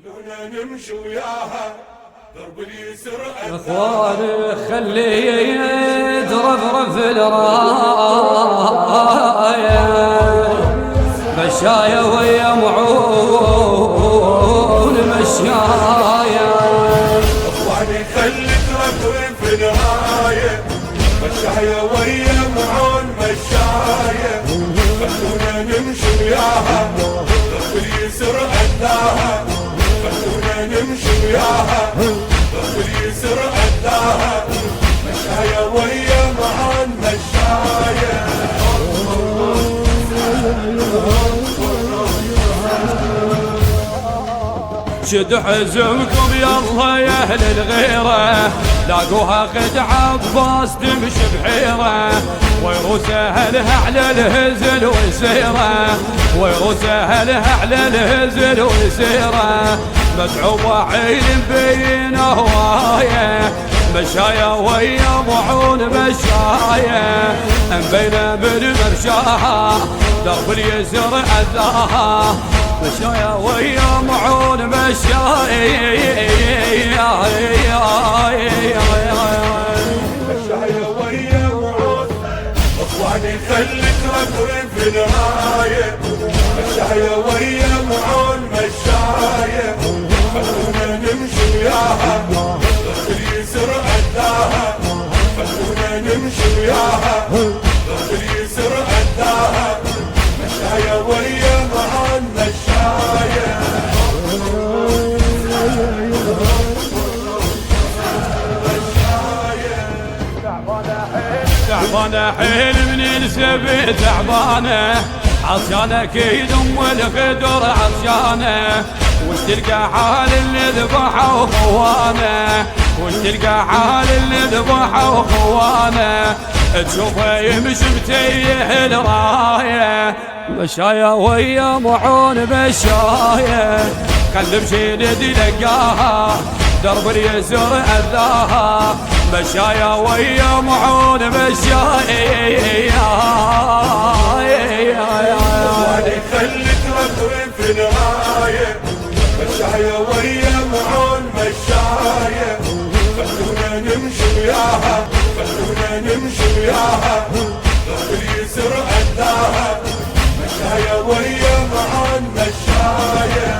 خلونا نمشي وياها درب اليسر اخواني خليه يترفرف الرايه مشايه ويا معون مشايه. اخواني خلي ترفرف الرايه مشايه ويا معون مشايه. خلونا نمشي وياها درب اليسر عداها. خلونا نمشي وياها درب اليسر عداها. مشايه ويا معون مشايه. شد حزمكم يلا يا اهل الغيره لاقوها قد عباس تمشي بحيره ويروس اهلها على الهزل ويسيره ويروس اهلها على الهزل ويسيره متعوبه عين مبينه هوايه مشايه ويا معون مشايه مبينه بالمرشاها درب اليسر عذاها مشايه ويا معون مشايه ويا معون. اخواني خلي ترفرف الرايه مشايه ويا معون مشايه. خلونا نمشي وياها درب اليسر عداها. خلونا نمشي وياها درب اليسر عداها. مشايه ويا معون مشايه. تعبانه حيل من السبي تعبانه عطشانه كيد ام الغدر عطشانه وش تلقى حال اللي ذبحه وخوانه وش تلقى حال اللي ذبحه وخوانه تشوفه يمشي متيه الرايه مشايه ويا معون مشايه خل بشيل لقاها درب اليسر اذاها مشايه ويا معون مشايه. خلي ترفرف الرايه مشايه ويا معون مشايه. خلونا نمشي وياها خلونا نمشي وياها درب اليسر عداها. مشايه ويا معون مشايه.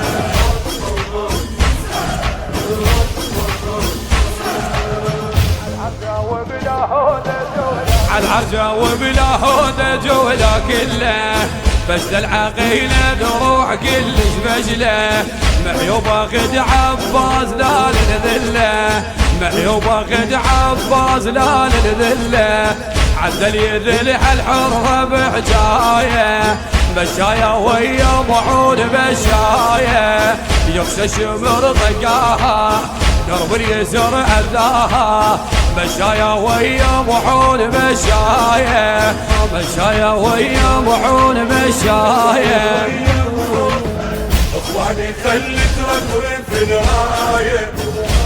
عالعرجة وبلا هودة جولة كله بس العقيلة دروع كلش بجله محيوبة قد عباس لا للذله محيوبة قد عباس لا للذله عدل يذلح الحرة بحجايه مشايه ويا معون مشايه يخشى الشمر طقاها درب اليسر اذاها مشايه ويا معون مشايه مشايه ويا معون مشايه. اخواني خلي ترفرف الرايه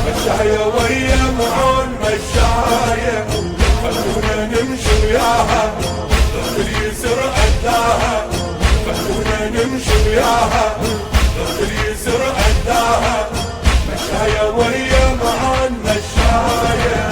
مشايه ويا معون مشايه. خلونا نمشي وياها درب اليسر عداها. خلونا نمشي وياها درب اليسر عداها. مشايه ويا معون مشايه.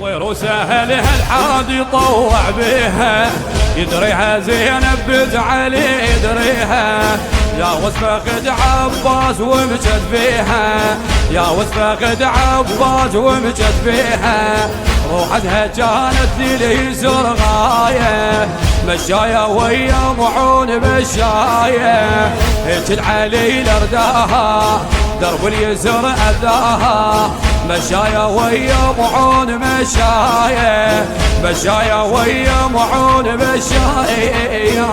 ويروس اهلها الحاد يطوع بيها يدريها زينب بنت علي يدريها يا وصفه قد عباس ومجد فيها يا وصفه قد عباس ومجد فيها روحتها كانت لليسر غايه مشايه ويا معون مشايه هيك العلي لرداها درب اليسر اذاها مشايه ويا معون مشايه مشايه ويا معون مشايه.